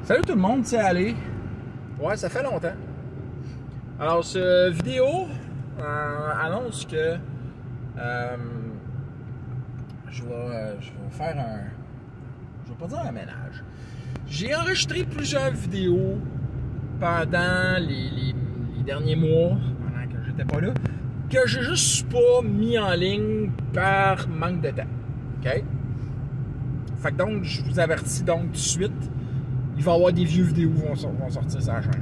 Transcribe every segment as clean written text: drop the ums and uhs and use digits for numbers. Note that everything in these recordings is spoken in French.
Salut tout le monde, c'est Ali. Ouais, ça fait longtemps. Alors, cette vidéo annonce que je vais faire un... Je vais pas dire un ménage. J'ai enregistré plusieurs vidéos pendant les derniers mois, pendant que j'étais pas là, que j'ai juste pas mis en ligne par manque de temps. OK? Fait que donc, je vous avertis donc tout de suite, il va y avoir des vieux vidéos qui vont sortir sur la chaîne.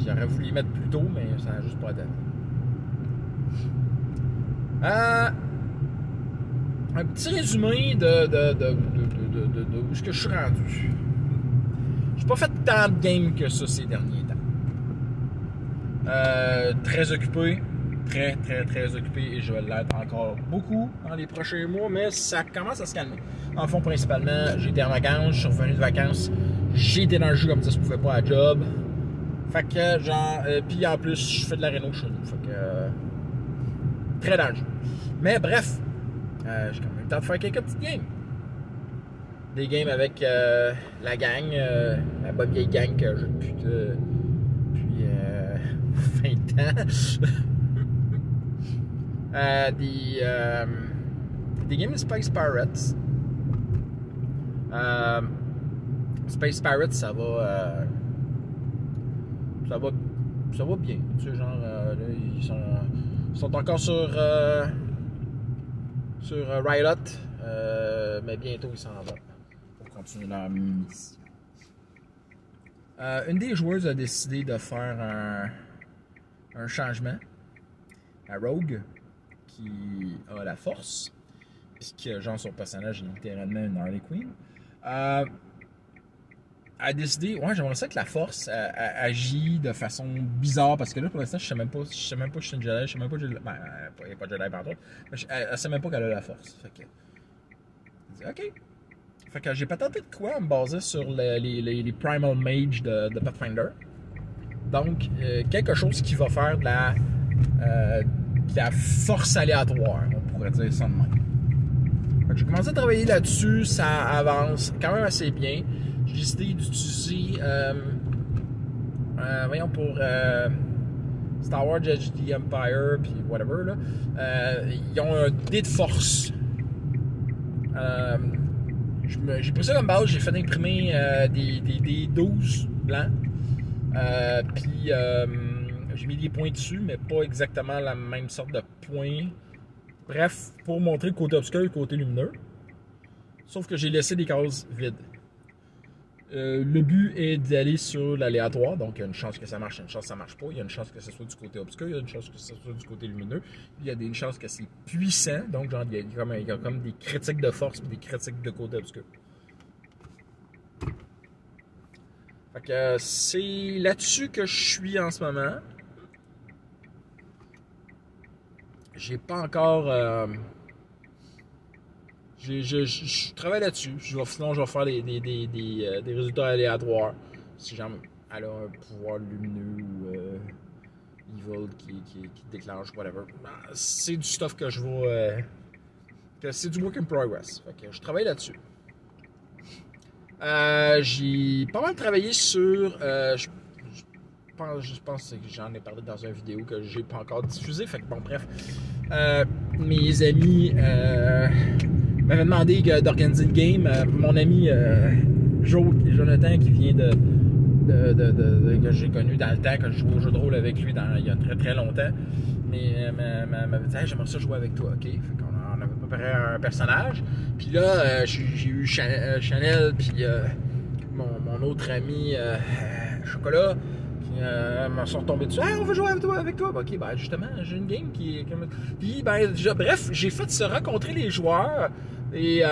J'aurais voulu les mettre plus tôt, mais ça n'a juste pas donné. Un petit résumé de où est-ce que je suis rendu. J'ai pas fait tant de games que ça ces derniers temps. Très occupé. Très occupé et je vais l'être encore beaucoup dans les prochains mois, mais ça commence à se calmer. En fond, principalement, j'étais en vacances, je suis revenu de vacances, j'ai été dans le jeu comme ça se pouvait pas à job. Fait que, genre, puis en plus, je fais de la réno chez nous. Fait que, très dans le jeu. Mais bref, j'ai quand même eu le temps de faire quelques petites games. Des games avec la gang, la bonne vieille gang que j'ai depuis 20 ans. Des games de Space Pirates. Space Pirates, ça va bien. Tu sais, genre, là, ils sont encore sur Riot, mais bientôt ils s'en vont pour continuer leur mission. Une des joueuses a décidé de faire un changement à Rogue, qui a la force, puis que genre son personnage est littéralement une Harley Quinn, a décidé, ouais, j'aimerais ça que la force agit de façon bizarre, parce que là pour l'instant je sais même pas que je suis une Jedi, je sais même pas que il n'y a pas de Jedi partout, mais elle sait même pas qu'elle a la force. Fait que elle dit ok. Fait que j'ai pas tenté de quoi me baser sur les Primal Mage de Pathfinder. Donc quelque chose qui va faire de la force aléatoire, on pourrait dire ça de même. J'ai commencé à travailler là-dessus, ça avance quand même assez bien. J'ai décidé d'utiliser, pour Star Wars HD Empire, puis whatever, là, ils ont un dé de force. J'ai pris ça comme base, j'ai fait imprimer des 12 blancs, puis j'ai mis des points dessus, mais pas exactement la même sorte de points. Bref, pour montrer le côté obscur et le côté lumineux. Sauf que j'ai laissé des cases vides. Le but est d'aller sur l'aléatoire. Donc, il y a une chance que ça marche, une chance que ça marche pas. Il y a une chance que ce soit du côté obscur, il y a une chance que ce soit du côté lumineux. Il y a une chance que c'est puissant. Donc, genre, il y a comme des critiques de force et des critiques de côté obscur. Fait que c'est là-dessus que je suis en ce moment. J'ai pas encore... je travaille là-dessus. Sinon, je vais faire des résultats aléatoires. Si jamais elle a un pouvoir lumineux ou evil qui déclenche, whatever. C'est du stuff que je vais... c'est du work in progress. Fait que je travaille là-dessus. J'ai pas mal travaillé sur... je pense que j'en ai parlé dans une vidéo que j'ai pas encore diffusée. Fait que bon, bref. Mes amis m'avaient demandé d'organiser une game. Mon ami Jonathan, qui vient que j'ai connu dans le temps, que je jouais au jeu de rôle avec lui il y a très longtemps, mais m'avait dit hey, j'aimerais ça jouer avec toi, ok? Fait qu'on avait préparé un personnage. Puis là, j'ai eu Chanel, puis mon autre ami Chocolat. M'en sont retombés dessus. Hey, on veut jouer avec toi. Ok, ben justement, j'ai une game qui est comme. Puis ben, bref, j'ai fait se rencontrer les joueurs. Et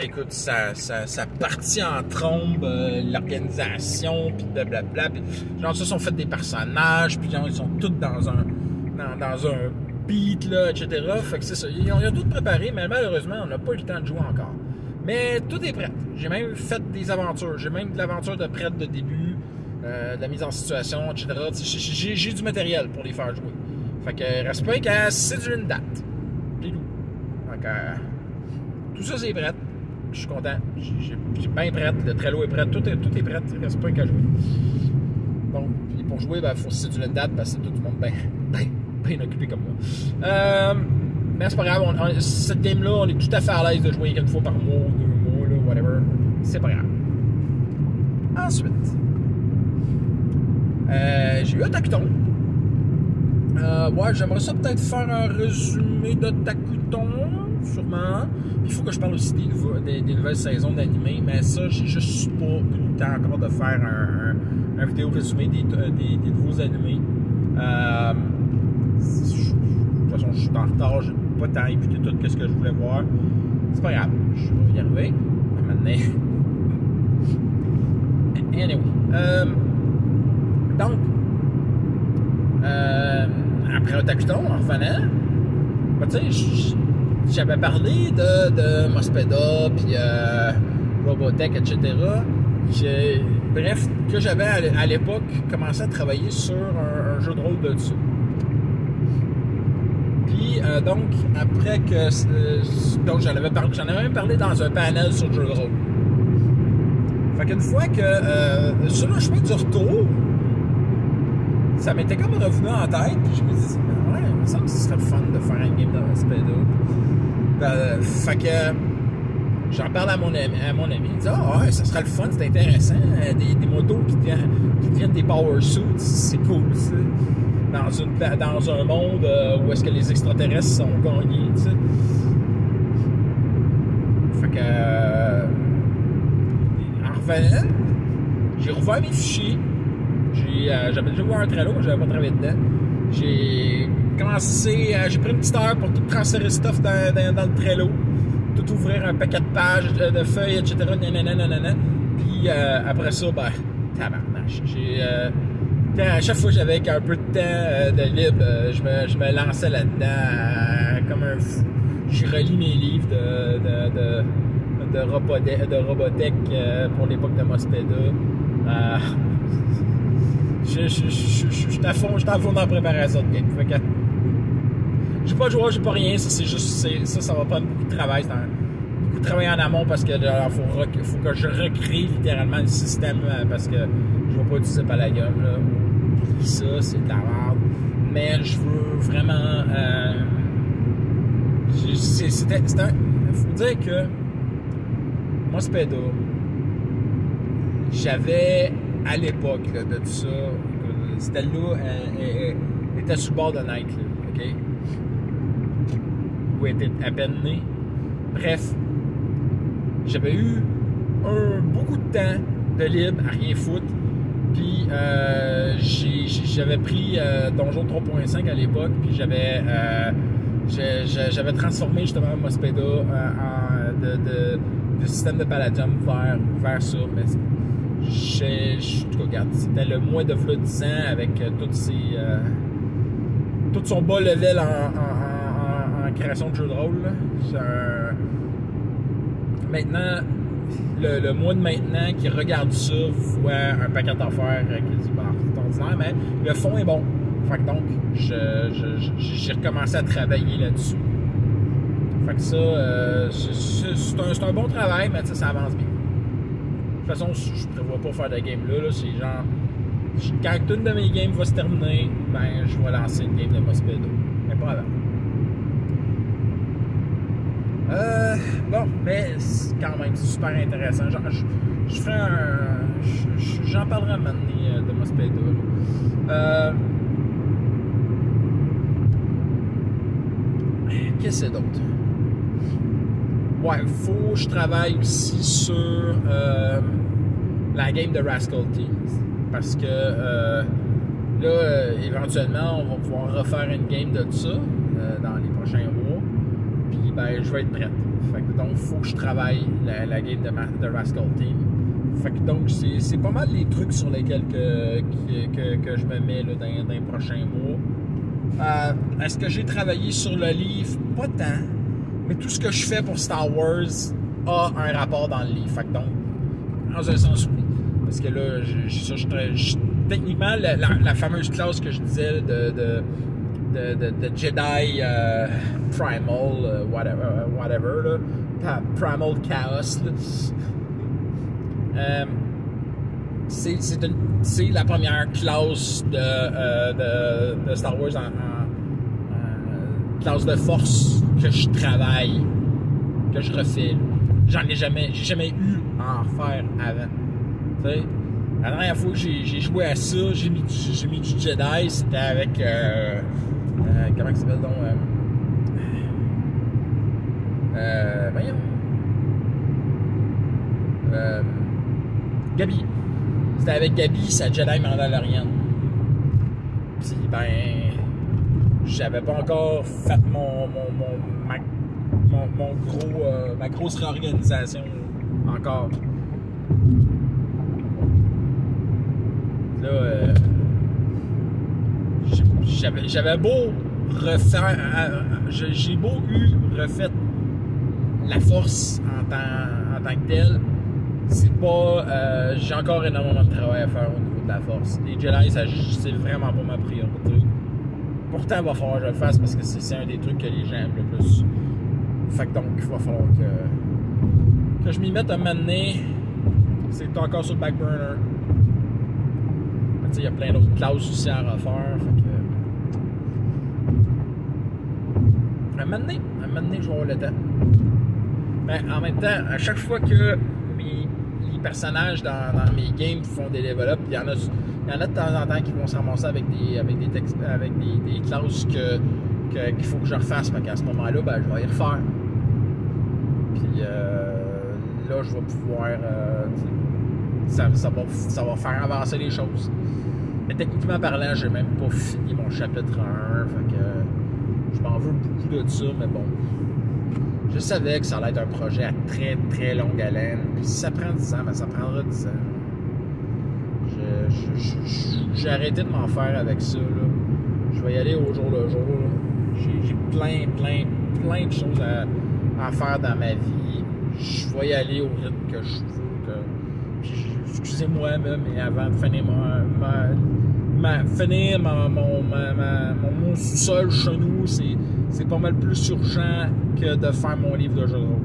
écoute, ça partit en trombe, l'organisation, puis blablabla. Puis genre, ils se sont fait des personnages, puis genre, ils sont tous dans un beat, là, etc. Fait que c'est ça. Ils ont tout préparé, mais malheureusement, on n'a pas eu le temps de jouer encore. Mais tout est prêt. J'ai même fait des aventures. J'ai même de l'aventure de prête de début. De la mise en situation, etc. J'ai du matériel pour les faire jouer. Fait que reste pas qu'à séduire une date. Pilou. Donc, tout ça c'est prêt. je suis content. J'ai bien prêt. Le Trello est prêt. Tout est prêt. Il ne reste pas qu'à jouer. Bon, puis pour jouer, il faut se séduire une date parce que c'est tout le monde bien occupé comme moi. Mais c'est pas grave. Cette game-là, on est tout à fait à l'aise de jouer une fois par mois, 2 mois, là, whatever. C'est pas grave. Ensuite, j'ai eu Otakuton. Ouais, j'aimerais ça peut-être faire un résumé d'Otakuton, sûrement. Il faut que je parle aussi des nouvelles saisons d'anime, mais ça, j'ai juste pas eu le temps encore de faire un vidéo résumé des nouveaux animés. De toute façon, je suis en retard, j'ai pas tant écouté tout ce que je voulais voir. C'est pas grave, je vais y arriver. Maintenant. Anyway. Donc, après Otakuton, en revenant, ben, tu sais, j'avais parlé de Mospeada, puis Robotech, etc. Bref, que j'avais à l'époque commencé à travailler sur un jeu de rôle de dessus. Puis, donc, après que... donc, j'en avais même parlé dans un panel sur le jeu de rôle. Fait qu'une fois que sur le chemin du retour, ça m'était comme revenu en tête, puis je me disais, ouais, il me semble que ce serait le fun de faire un game de Mospeada. Fait que j'en parle à mon ami, il dit, ah ouais, ça serait le fun, c'est intéressant, des motos qui deviennent des power suits, c'est cool, ça. Dans un monde où est-ce que les extraterrestres sont gagnés, tu sais. Fait que en revenant, j'ai rouvert mes fichiers. J'avais déjà ouvert un Trello, mais j'avais pas travaillé dedans. J'ai pris une petite heure pour tout transférer le stuff dans le Trello, tout ouvrir un paquet de pages, de feuilles, etc. Nanana. Puis après ça, ben, tabarnache. À chaque fois que j'avais un peu de temps de libre, je me lançais là-dedans comme un fou. J'ai relu mes livres de Robotech pour l'époque de Mospeada. Je suis à fond dans la préparation de game. Fait que j'ai pas de joueur, j'ai pas rien. Ça, c'est juste ça va prendre beaucoup de travail. Beaucoup de travail en amont parce que faut que je recrée littéralement le système parce que je vais pas utiliser Palladium. Ça, c'est de la merde. Mais je veux vraiment. Faut dire que Mospeada, j'avais à l'époque de tout ça, Stella était sur le bord de Night, OK? Ou était à peine née. Bref, j'avais eu beaucoup de temps de libre à rien foutre. Puis j'avais pris Donjon 3.5 à l'époque, puis j'avais transformé justement Mospeada de système de Palladium vers ça. Mais regarde, c'était le mois de 10 ans avec tout son bas level en création de jeux de rôle. Maintenant, le mois de maintenant qui regarde ça voit un paquet d'affaires qui dit c'est ordinaire, mais le fond est bon. Fait que donc, j'ai recommencé à travailler là-dessus. Fait que ça, c'est un bon travail, mais ça avance bien. De toute façon, je prévois pas faire de game là. C'est genre, quand une de mes games va se terminer, ben je vais lancer une game de Mospeada. Mais pas avant. Bon, mais quand même, c'est super intéressant. Genre, je ferai j'en parlerai un moment donné de Mospeada. Qu'est-ce que c'est d'autre? Ouais, faut que je travaille aussi sur la game de Rascal Teams. Parce que là, éventuellement, on va pouvoir refaire une game de ça dans les prochains mois. Puis, ben, je vais être prête. Fait que donc, faut que je travaille la game de Rascal Team. Fait que donc, c'est pas mal les trucs sur lesquels que je me mets là, dans les prochains mois. Est-ce que j'ai travaillé sur le livre? Pas tant. Mais tout ce que je fais pour Star Wars a un rapport dans le livre. Fait que donc, dans un sens, oui. Parce que là, techniquement, la fameuse classe que je disais de Jedi Primal, whatever là, Primal Chaos. C'est la première classe de Star Wars en classe de force que je travaille, que je refais. J'ai jamais eu à en faire avant. T'sais, la dernière fois que j'ai joué à ça, j'ai mis du Jedi, c'était avec comment il s'appelle donc voyons. Gabi. C'était avec Gabi, sa Jedi Mandalorian. Puis ben, j'avais pas encore fait ma grosse réorganisation encore. Là, j'avais beau refaire, j'ai beau refait la force en tant que telle, c'est pas, j'ai encore énormément de travail à faire au niveau de la force. Les Jedi, c'est vraiment pas ma priorité. Pourtant, il va falloir que je le fasse parce que c'est un des trucs que les gens aiment le plus. Fait que donc, il va falloir que je m'y mette à m'amener. C'est encore sur le back burner. Il y a plein d'autres classes aussi à refaire. Fait que... À un moment donné, je vais avoir le temps. Mais en même temps, à chaque fois que les personnages dans mes games font des level up, il y en a de temps en temps qui vont se ramasser avec des classes qu'il faut que je refasse. Fait qu'à ce moment-là, ben, je vais y refaire. Puis là, je vais pouvoir... ça va faire avancer les choses. Mais techniquement parlant, j'ai même pas fini mon chapitre 1. Fait que je m'en veux beaucoup de ça, mais bon. Je savais que ça allait être un projet à très très longue haleine. Puis si ça prend 10 ans, ben ça prendra 10 ans. J'ai arrêté de m'en faire avec ça. Là. Je vais y aller au jour le jour. J'ai plein de choses à faire dans ma vie. Je vais y aller au rythme que je veux. Excusez-moi, mais avant de finir mon sous-sol chez nous, c'est pas mal plus urgent que de faire mon livre de jeu de rôle.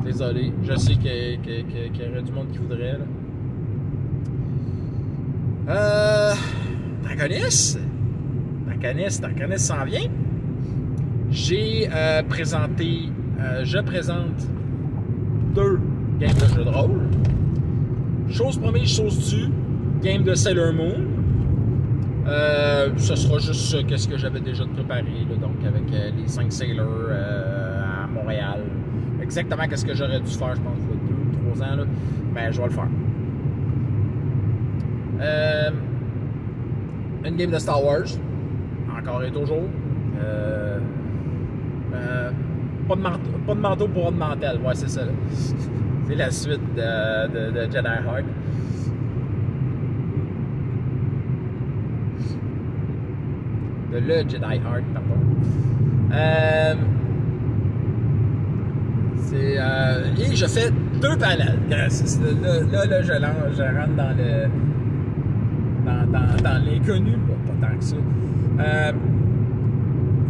Désolé, je sais qu'il y aurait du monde qui voudrait. Là. Draconis s'en vient. J'ai présenté, je présente 2 games de jeu de rôle. Chose première, chose due, game de Sailor Moon. Ce sera juste qu'est-ce que j'avais déjà préparé, là, donc avec les 5 Sailors à Montréal. Exactement qu'est-ce que j'aurais dû faire, je pense, il y a 2 ou 3 ans, là. Ben, je vais le faire. Une game de Star Wars, encore et toujours. Pas de manteau pour de mantel, ouais, c'est ça. Là. C'est la suite de Jedi Heart. De le Jedi Heart, pardon. Et je fais 2 panels. Là, je rentre dans l'inconnu, pas tant que ça.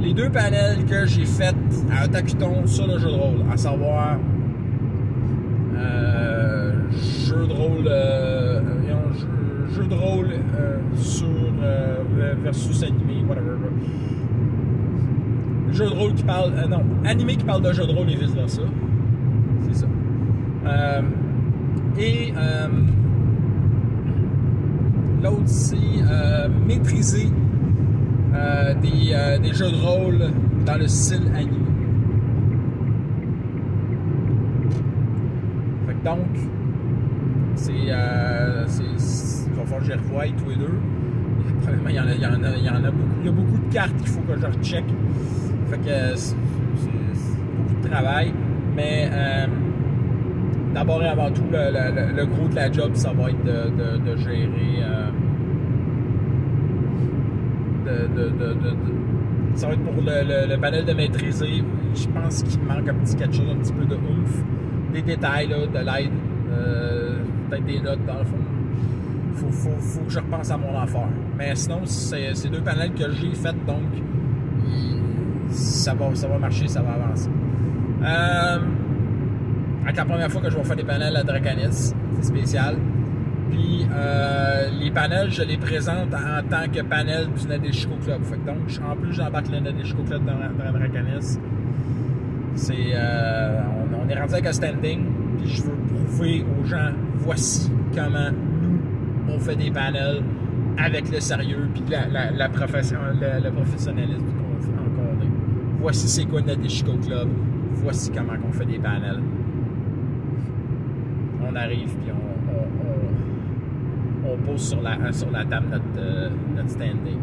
Les 2 panels que j'ai fait à Otakuton sur le jeu de rôle, à savoir jeu de rôle sur versus animé, whatever. Jeu de rôle qui parle, animé qui parle de jeu de rôle et vice versa. C'est ça. L'autre c'est maîtriser des jeux de rôle dans le style animé. Fait que donc, il va falloir que je les revoie tous les 2. Probablement, il y en a beaucoup. Il y a beaucoup de cartes qu'il faut que je recheck. Fait que c'est beaucoup de travail. Mais d'abord et avant tout, le gros de la job, ça va être de gérer. Ça va être pour le panel de maîtriser. Je pense qu'il manque un petit peu de oomph. Des détails, là, de l'aide. Peut-être des notes dans le fond. Faut que je repense à mon affaire. Mais sinon, c'est 2 panels que j'ai fait, donc ça va marcher, ça va avancer. avec la première fois que je vais faire des panels à Draconis, c'est spécial. Puis les panels, je les présente en tant que panel du Nadeshiko Club. Fait que donc, en plus, j'embarque le Nadeshiko Club dans Draconis. C'est, on est rendu avec un standing, puis je veux prouver aux gens, voici comment nous, on fait des panels avec le sérieux, puis le professionnalisme qu'on est. Voici c'est quoi le Nadeshiko Club, voici comment on fait des panels. On arrive, puis on pose sur la table notre standing.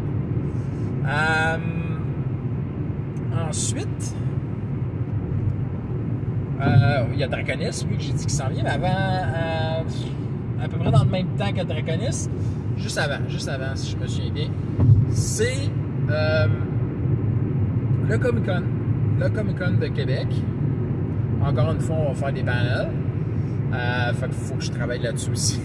Ensuite, il y a Draconis, oui, que j'ai dit qu'il s'en vient, mais avant, à peu près dans le même temps que Draconis, juste avant, si je me souviens bien, c'est le Comic-Con. Le Comic-Con de Québec. Encore une fois, on va faire des panels. Fait qu'il faut que je travaille là-dessus aussi.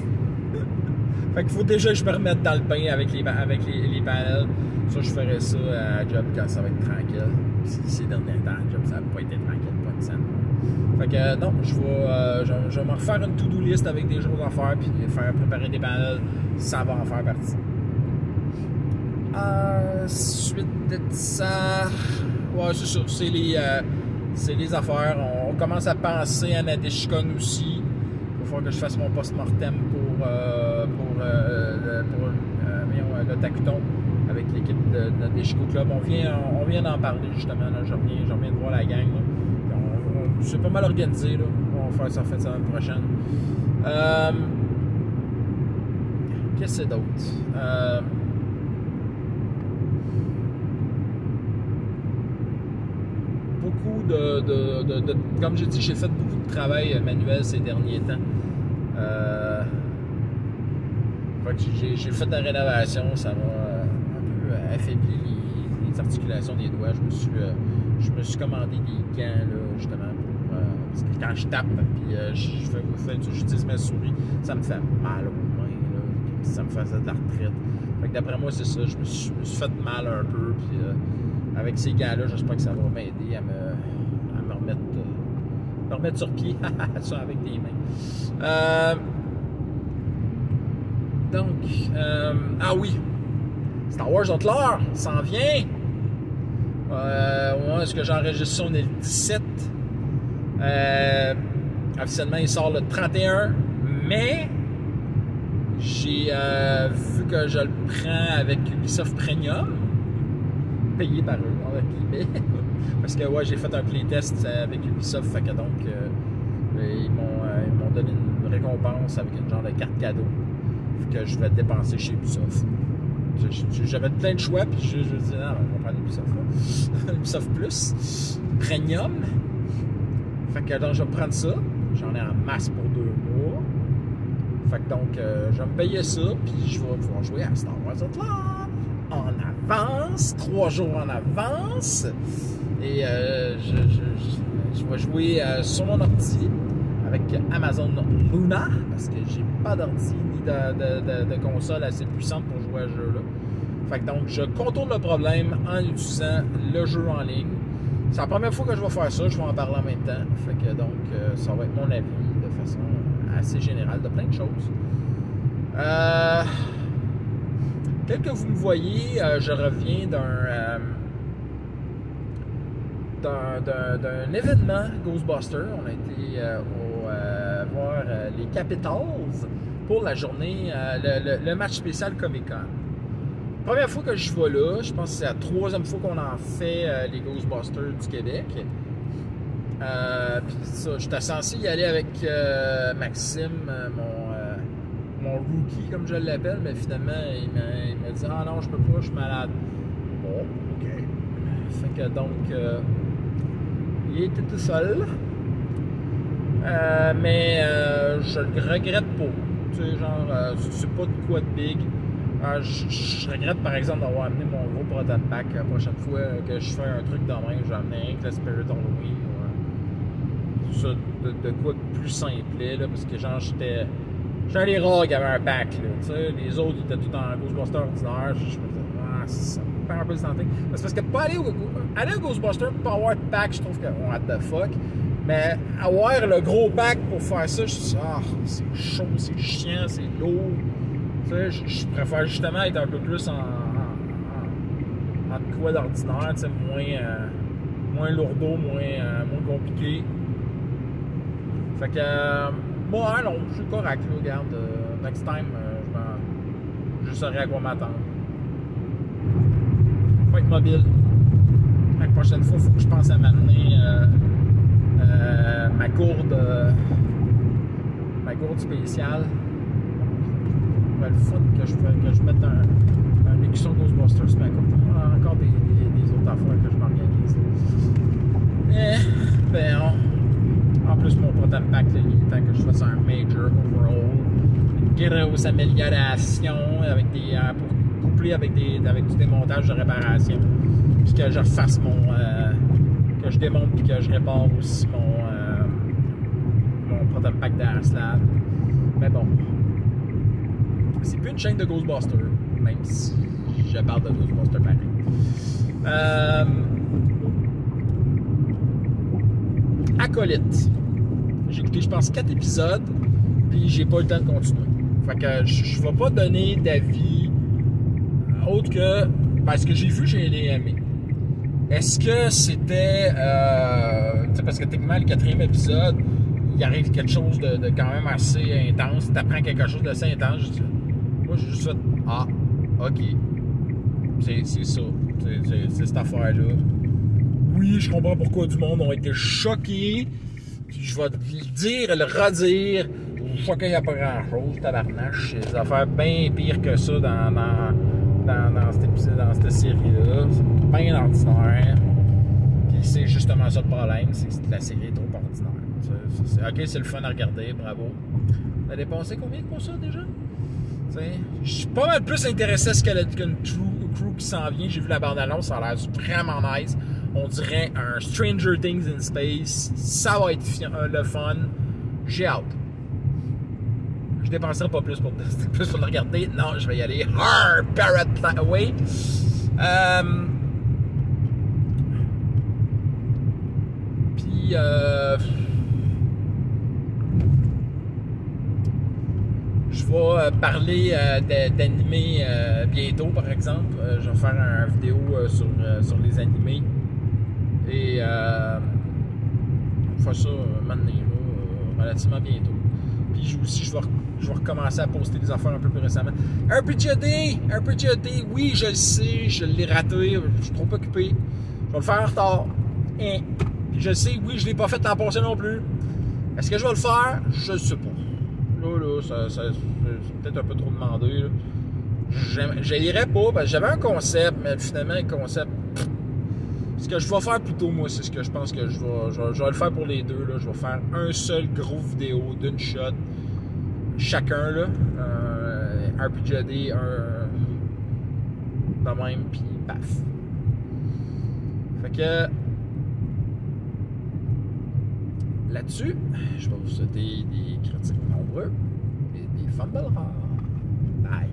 Fait qu'il faut déjà que je me remette dans le bain avec les panels. Ça, je ferai ça à job quand ça va être tranquille. Ces derniers temps, job, ça n'a pas été tranquille, pas de scène. Fait que non, je vais me refaire une to-do list avec des choses à faire, puis faire préparer des panels, ça va en faire partie. Suite de ça, ouais, c'est ça, c'est les affaires. On commence à penser à Nadeshikon aussi. Il va falloir que je fasse mon post-mortem pour le Takuton avec l'équipe de Nadeshiko Club. On vient d'en parler justement. Là. Je reviens de voir la gang. C'est pas mal organisé. Là. On va faire ça en fin de semaine prochaine. Qu'est-ce que c'est d'autre? Beaucoup de comme j'ai dit, j'ai fait beaucoup de travail manuel ces derniers temps. J'ai fait de la rénovation, ça m'a un peu affaibli les articulations des doigts. Je me suis commandé des gants là, justement pour parce que quand je tape puis j'utilise ma souris, ça me fait mal aux mains là, comme si ça me faisait de la retraite. Fait que d'après moi c'est ça, je me suis fait mal un peu puis avec ces gants-là, j'espère que ça va m'aider à me remettre sur pied, ça avec des mains. Ah oui, Star Wars Outlaw s'en vient. Est-ce que j'enregistre ça? On est le 17. Officiellement, il sort le 31. Mais j'ai vu que je le prends avec Ubisoft Premium, payé par eux, avec guillemets. Parce que ouais, j'ai fait un playtest avec Ubisoft, fait que donc ils m'ont donné une récompense avec une genre de carte cadeau que je vais dépenser chez Ubisoft. J'avais plein de choix, puis je me disais, non, on va prendre Ubisoft là. Ubisoft Plus, Premium. Fait que donc, je vais prendre ça. J'en ai en masse pour 2 mois. Fait que donc, je vais me payer ça, puis je vais pouvoir jouer à Star Wars Outlaw en avance, 3 jours en avance. Et je vais jouer sur mon ordi avec Amazon Luna, parce que j'ai pas d'ordi ni de console assez puissante pour jouer à ce jeu-là. Fait que donc, je contourne le problème en utilisant le jeu en ligne. C'est la première fois que je vais faire ça, je vais en parler en même temps. Fait que donc, ça va être mon avis de façon assez générale de plein de choses. Tel que vous me voyez, je reviens d'un événement Ghostbusters. On a été voir les Capitals pour la journée, le match spécial Comic-Con. Première fois que je vais là, je pense que c'est la 3e fois qu'on en fait les Ghostbusters du Québec. Puis ça, j'étais censé y aller avec Maxime, mon rookie, comme je l'appelle, mais finalement, il m'a dit « Ah non, je peux pas, je suis malade. » Bon, OK. Fait que donc, il était tout seul. Mais je le regrette pas. Tu sais, genre, c'est pas de quoi de big. Je regrette par exemple d'avoir amené mon gros proton pack la prochaine fois que je fais un truc dans main, je vais amener rien que la Spirit Halloween ou ça, de quoi de plus simplet là, parce que genre j'étais les rares qui avaient un pack là, tu sais, les autres ils étaient tout en Ghostbuster ordinaire, je me disais ça me perd un peu le santé. C'est parce que pas aller au Ghostbuster pour avoir de pack, je trouve que what the fuck. Mais avoir le gros pack pour faire ça, je suis c'est chaud, c'est chiant, c'est lourd. Tu sais, je préfère justement être un peu plus en quoi d'ordinaire, tu sais, moins lourdeau, moins compliqué. Fait que, moi, non, je suis correct, là, regarde. Next time, je saurai à quoi m'attendre. Faut être mobile. La prochaine fois, il faut que je pense à m'amener ma gourde spéciale. Ouais, le fun que je mette un écusson Ghostbusters, mais encore des autres affaires que je m'organise. Ben, en plus, mon Proton Pack, il est temps que je fasse un major overhaul, une grosse amélioration pour coupler avec du démontage de réparation. Puis que je refasse que je démonte puis que je répare aussi mon Proton Pack d'Aslab. Mais bon, c'est plus une chaîne de Ghostbusters, même si je parle de Ghostbusters pareil. Acolyte. J'ai écouté, je pense, 4 épisodes, puis j'ai pas eu le temps de continuer. Fait que je vais pas donner d'avis autre que ce que j'ai vu, j'ai aimé. Est-ce que c'était... parce que techniquement, le 4e épisode, il arrive quelque chose de quand même assez intense. Tu apprends quelque chose d'assez intense. Moi, j'ai juste fait... Ah, OK. C'est ça. C'est cette affaire-là. Oui, je comprends pourquoi du monde ont été choqués. Puis je vais le dire et le redire. Choqué, il n'y a pas grand-chose, tabarnache. C'est des affaires bien pires que ça dans cette série-là. C'est bien ordinaire. Puis c'est justement ça le problème, c'est que la série est trop ordinaire. OK, c'est le fun à regarder, bravo. T'as dépensé combien pour ça déjà? Je suis pas mal plus intéressé à ce qu'une crew qui s'en vient. J'ai vu la bande-annonce, ça a l'air vraiment nice. On dirait un Stranger Things in Space. Ça va être le fun. J'ai hâte. Je dépenserai pas plus pour le regarder. Non, je vais y aller. Parrot Away. Puis je vais parler d'animés bientôt, par exemple. Je vais faire une vidéo sur les animés. Et on va faire ça maintenant, relativement bientôt. Puis aussi, je vais recommencer à poster des affaires un peu plus récemment. RPG, oui, je le sais, je l'ai raté, je suis trop occupé. Je vais le faire en retard. Puis je le sais, oui, je l'ai pas fait l'an passé non plus. Est-ce que je vais le faire? Je ne sais pas. Là, c'est peut-être un peu trop demandé. Je n'irais pas, parce que j'avais un concept, mais finalement, le concept... Ce que je vais faire plutôt, moi, c'est ce que je pense que je vais le faire pour les deux. Là. Je vais faire un seul gros vidéo d'une shot, chacun, là. RPGD, de même, puis paf. Fait que là-dessus, je vais vous souhaiter des critiques nombreux et des fumbles rares. Bye!